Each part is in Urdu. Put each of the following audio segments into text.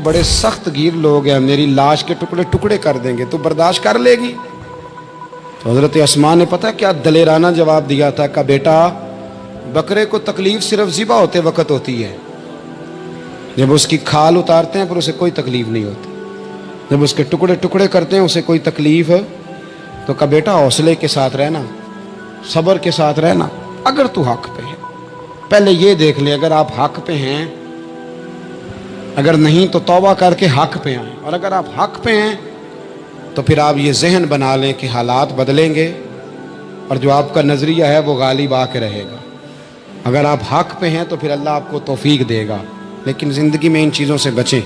بڑے سخت گیر لوگ ہیں، میری لاش کے ٹکڑے ٹکڑے کر دیں گے، تو برداشت کر لے گی؟ تو حضرت اسماء نے پتہ کیا دلیرانہ جواب دیا تھا کہ بیٹا، بکرے کو تکلیف صرف ذبح ہوتے وقت ہوتی ہے، جب اس کی کھال اتارتے ہیں پر اسے کوئی تکلیف نہیں ہوتی، جب اس کے ٹکڑے ٹکڑے کرتے ہیں اسے کوئی تکلیف۔ تو کہا بیٹا حوصلے کے ساتھ رہنا، صبر کے ساتھ رہنا، اگر تو حق پہ ہے پہلے یہ دیکھ لے، اگر آپ حق پہ ہیں، اگر نہیں تو توبہ کر کے حق پہ آئیں، اور اگر آپ حق پہ ہیں تو پھر آپ یہ ذہن بنا لیں کہ حالات بدلیں گے اور جو آپ کا نظریہ ہے وہ غالب آ کے رہے گا۔ اگر آپ حق پہ ہیں تو پھر اللہ آپ کو توفیق دے گا، لیکن زندگی میں ان چیزوں سے بچیں۔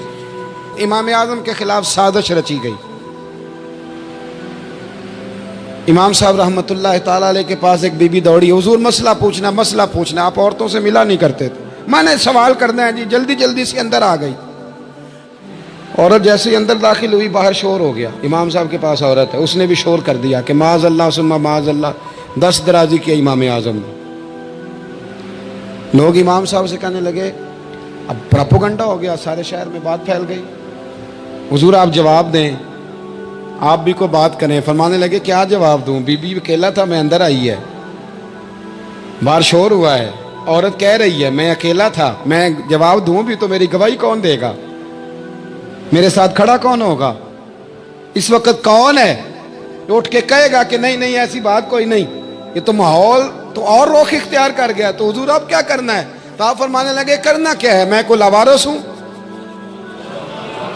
امام اعظم کے خلاف سازش رچی گئی۔ امام صاحب رحمۃ اللہ تعالیٰ علیہ کے پاس ایک بی بی دوڑی، حضور مسئلہ پوچھنا، آپ عورتوں سے ملا نہیں کرتے تھے، میں نے سوال کرنا ہے جی، جلدی جلدی سے اندر آ گئی۔ عورت جیسے ہی اندر داخل ہوئی باہر شور ہو گیا، امام صاحب کے پاس عورت ہے، اس نے بھی شور کر دیا کہ معاذ اللہ ثم معاذ اللہ، 10 درازی کیا امام اعظم نے۔ لوگ امام صاحب سے کہنے لگے، اب پراپوگنڈا ہو گیا، سارے شہر میں بات پھیل گئی، حضور آپ جواب دیں، آپ بھی کو بات کریں۔ فرمانے لگے کیا جواب دوں، بی بی اکیلا تھا، میں اندر آئی ہے، باہر شور ہوا ہے، عورت کہہ رہی ہے میں اکیلا تھا، میں جواب دوں بھی تو میری گواہی کون دے گا، میرے ساتھ کھڑا کون ہوگا، اس وقت کون ہے اٹھ کے کہے گا کہ نہیں نہیں ایسی بات کوئی نہیں، یہ تو ماحول تو اور رخ اختیار کر گیا، تو حضور اب کیا کرنا ہے؟ تو آپ فرمانے لگے کرنا کیا ہے، میں کوئی لاوارث ہوں،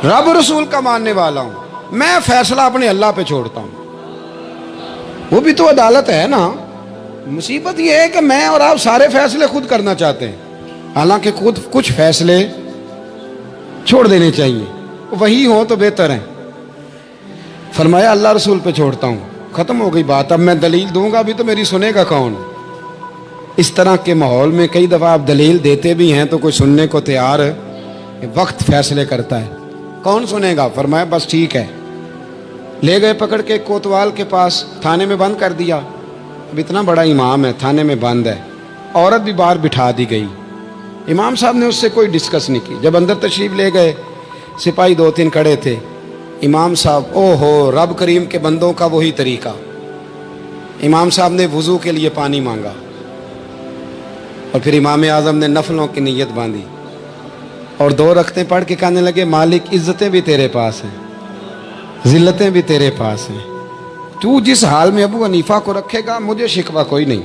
رب رسول کا ماننے والا ہوں، میں فیصلہ اپنے اللہ پہ چھوڑتا ہوں، وہ بھی تو عدالت ہے نا۔ مصیبت یہ ہے کہ میں اور آپ سارے فیصلے خود کرنا چاہتے ہیں، حالانکہ خود کچھ فیصلے چھوڑ دینے چاہیے، وہی ہو تو بہتر ہے۔ فرمایا اللہ رسول پہ چھوڑتا ہوں، ختم ہو گئی بات، اب میں دلیل دوں گا بھی تو میری سنے گا کون؟ اس طرح کے ماحول میں کئی دفعہ آپ دلیل دیتے بھی ہیں تو کوئی سننے کو تیار ہے، وقت فیصلے کرتا ہے، کون سنے گا؟ فرمایا بس ٹھیک ہے، لے گئے پکڑ کے کوتوال کے پاس، تھانے میں بند کر دیا۔ اب اتنا بڑا امام ہے، تھانے میں بند ہے، عورت بھی باہر بٹھا دی گئی، امام صاحب نے اس سے کوئی ڈسکس نہیں کی۔ جب اندر تشریف لے گئے، سپاہی 2-3 کھڑے تھے، امام صاحب او ہو، رب کریم کے بندوں کا وہی طریقہ، امام صاحب نے وضو کے لیے پانی مانگا، اور پھر امام اعظم نے نفلوں کی نیت باندھی اور 2 رکعتیں پڑھ کے کہنے لگے مالک عزتیں بھی تیرے پاس ہیں، ذلتیں بھی تیرے پاس ہیں، تو جس حال میں ابو حنیفہ کو رکھے گا مجھے شکوہ کوئی نہیں،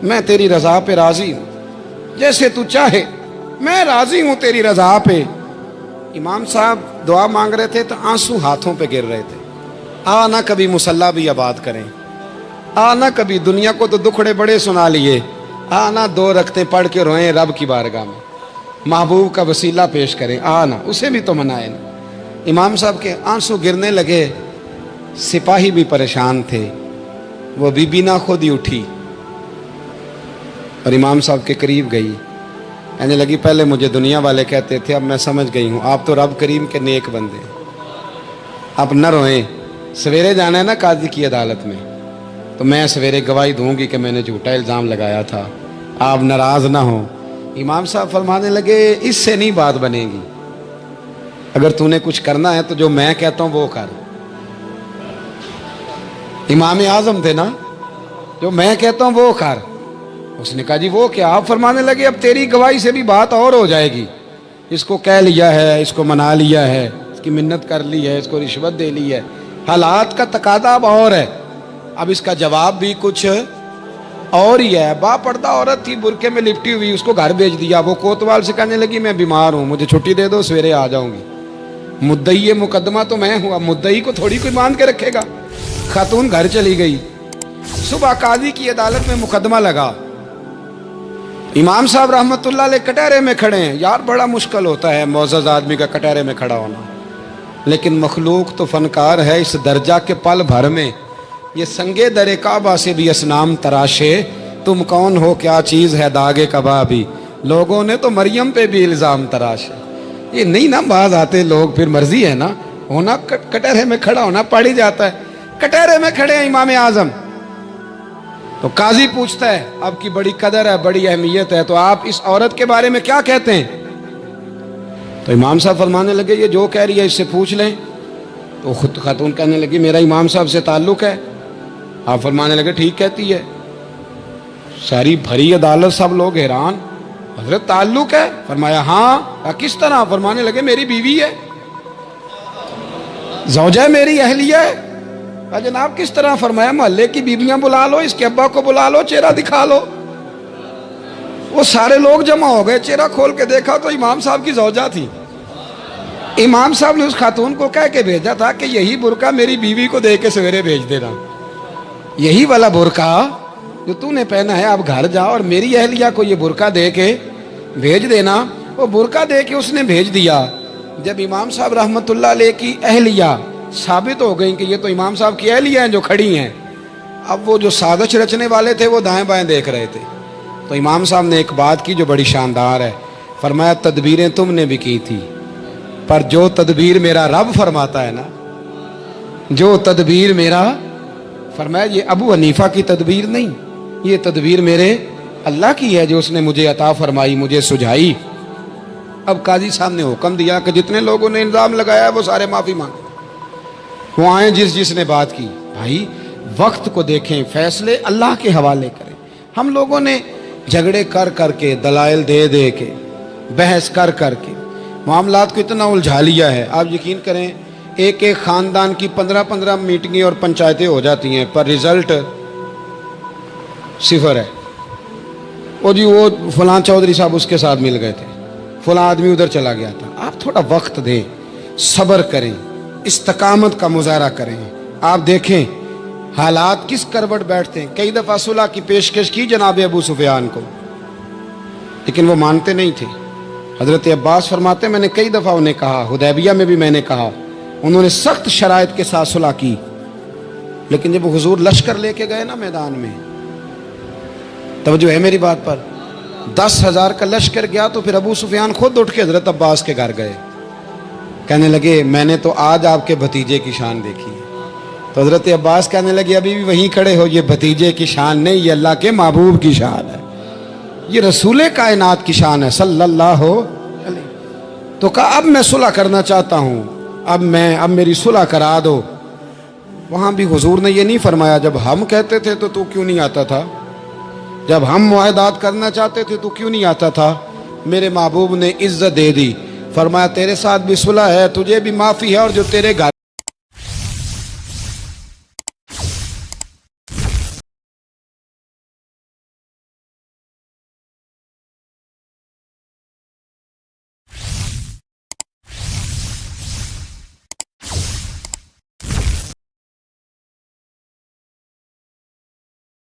میں تیری رضا پہ راضی ہوں، جیسے تو چاہے میں راضی ہوں تیری رضا پہ۔ امام صاحب دعا مانگ رہے تھے تو آنسو ہاتھوں پہ گر رہے تھے، نہ کبھی مصلی بھی آباد کریں، نہ کبھی، دنیا کو تو دکھڑے بڑے سنا لیے، نہ 2 رکعتیں پڑھ کے روئیں رب کی بارگاہ میں، محبوب کا وسیلہ پیش کریں، نہ اسے بھی تو منائے نا۔ امام صاحب کے آنسو گرنے لگے، سپاہی بھی پریشان تھے، وہ بی بی نہ خود ہی اٹھی اور امام صاحب کے قریب گئی، کہنے لگی پہلے مجھے دنیا والے کہتے تھے، اب میں سمجھ گئی ہوں آپ تو رب کریم کے نیک بندے ہیں، اب نہ روئیں، سویرے جانا ہے نا قاضی کی عدالت میں، تو میں سویرے گواہی دوں گی کہ میں نے جھوٹا الزام لگایا تھا، آپ ناراض نہ ہوں۔ امام صاحب فرمانے لگے اس سے نہیں بات بنے گی، اگر تو نے کچھ کرنا ہے تو جو میں کہتا ہوں وہ کر، امام اعظم تھے نا، جو میں کہتا ہوں وہ کر۔ اس نے کہا جی وہ کیا؟ آپ فرمانے لگے اب تیری گواہی سے بھی بات اور ہو جائے گی، اس کو کہہ لیا ہے، اس کو منا لیا ہے، اس کی منت کر لی ہے، اس کو رشوت دے لی ہے، حالات کا تقاضا اب اور ہے، اب اس کا جواب بھی کچھ اور ہی ہے۔ با پردہ عورت تھی، برقعے میں لپٹی ہوئی، اس کو گھر بھیج دیا، وہ کوتوال سے کہنے لگی میں بیمار ہوں، مجھے چھٹی دے دو، سویرے آ جاؤں گی، مدعی مقدمہ تو میں ہوں، اب مدعی کو تھوڑی کوئی باندھ کے رکھے گا۔ خاتون گھر چلی گئی، صبح قاضی کی عدالت میں مقدمہ لگا، امام صاحب رحمت اللہ علیہ کٹہرے میں کھڑے ہیں، یار بڑا مشکل ہوتا ہے معزز آدمی کا کٹہرے میں کھڑا ہونا، لیکن مخلوق تو فنکار ہے اس درجہ کے پل بھر میں، یہ سنگے در کعبہ سے بھی اسنام تراشے، تم کون ہو کیا چیز ہے داغے کبابی، لوگوں نے تو مریم پہ بھی الزام تراشے۔ یہ نہیں نا باز آتے لوگ، پھر مرضی ہے نا، ہونا کٹہرے میں کھڑا ہونا پڑ ہی جاتا ہے، کٹہرے میں کھڑے ہیں امام اعظم۔ تو قاضی پوچھتا ہے آپ کی بڑی قدر ہے، بڑی اہمیت ہے، تو آپ اس عورت کے بارے میں کیا کہتے ہیں؟ تو امام صاحب فرمانے لگے یہ جو کہہ رہی ہے اس سے پوچھ لیں. تو خود خاتون کہنے لگی میرا امام صاحب سے تعلق ہے. آپ فرمانے لگے ٹھیک کہتی ہے. ساری بھری عدالت سب لوگ حیران. حضرت تعلق ہے؟ فرمایا ہاں. کس طرح؟ فرمانے لگے میری بیوی ہے، زوجہ میری اہلیہ ہے. جناب کس طرح؟ فرمایا محلے کی بیویاں بلا لو، اس کے ابا کو بلا لو، چہرہ دکھا لو. وہ سارے لوگ جمع ہو گئے، چہرہ کھول کے دیکھا تو امام صاحب کی زوجہ تھی. امام صاحب نے اس خاتون کو کہہ کے بھیجا تھا کہ یہی برقع میری بیوی کو دے کے سویرے بھیج دینا، یہی والا برقع جو تو نے پہنا ہے اب گھر جا اور میری اہلیہ کو یہ برقع دے کے بھیج دینا. وہ برقع دے کے اس نے بھیج دیا. جب امام صاحب رحمت اللہ علیہ کی اہلیہ ثابت ہو گئی کہ یہ تو امام صاحب کی اہلیہ ہیں جو کھڑی ہیں، اب وہ جو سازش رچنے والے تھے وہ دائیں بائیں دیکھ رہے تھے. تو امام صاحب نے ایک بات کی جو بڑی شاندار ہے. فرمایا تدبیریں تم نے بھی کی تھی، پر جو تدبیر میرا رب فرماتا ہے نا، جو تدبیر میرا، فرمایا یہ ابو حنیفہ کی تدبیر نہیں، یہ تدبیر میرے اللہ کی ہے جو اس نے مجھے عطا فرمائی، مجھے سجھائی. اب قاضی صاحب نے حکم دیا کہ جتنے لوگوں نے الزام لگایا وہ سارے معافی مانگیں، وہ آئیں جس نے بات کی. بھائی وقت کو دیکھیں، فیصلے اللہ کے حوالے کریں. ہم لوگوں نے جھگڑے کر کر کے، دلائل دے دے کے، بحث کر کر کے معاملات کو اتنا الجھا لیا ہے. آپ یقین کریں ایک ایک خاندان کی 15 میٹنگیں اور پنچایتیں ہو جاتی ہیں پر رزلٹ صفر ہے. وہ جی وہ فلاں چودھری صاحب اس کے ساتھ مل گئے تھے، فلاں آدمی ادھر چلا گیا تھا. آپ تھوڑا وقت دیں، صبر کریں، استقامت کا مظاہرہ کریں. آپ دیکھیں حالات کس کروٹ بیٹھتے ہیں. کئی دفعہ صلح کی پیشکش کی جناب ابو سفیان کو، لیکن وہ مانتے نہیں تھے. حضرت عباس فرماتے میں نے کئی دفعہ انہیں کہا، حدیبیہ میں بھی میں نے کہا، انہوں نے سخت شرائط کے ساتھ صلح کی. لیکن جب حضور لشکر لے کے گئے نا میدان میں، توجہ ہے میری بات پر، 10,000 کا لشکر گیا تو پھر ابو سفیان خود اٹھ کے حضرت عباس کے گھر گئے. کہنے لگے میں نے تو آج آپ کے بھتیجے کی شان دیکھی ہے. تو حضرت عباس کہنے لگے ابھی بھی وہیں کھڑے ہو، یہ بھتیجے کی شان نہیں، یہ اللہ کے محبوب کی شان ہے، یہ رسول کائنات کی شان ہے صلی اللہ علیہ. تو کہا اب میں صلح کرنا چاہتا ہوں، اب میری صلح کرا دو. وہاں بھی حضور نے یہ نہیں فرمایا جب ہم کہتے تھے تو کیوں نہیں آتا تھا، جب ہم معاہدات کرنا چاہتے تھے تو کیوں نہیں آتا تھا. میرے محبوب نے عزت دے دی. فرمایا تیرے ساتھ بھی صلح ہے، تجھے بھی معافی ہے، اور جو تیرے گھر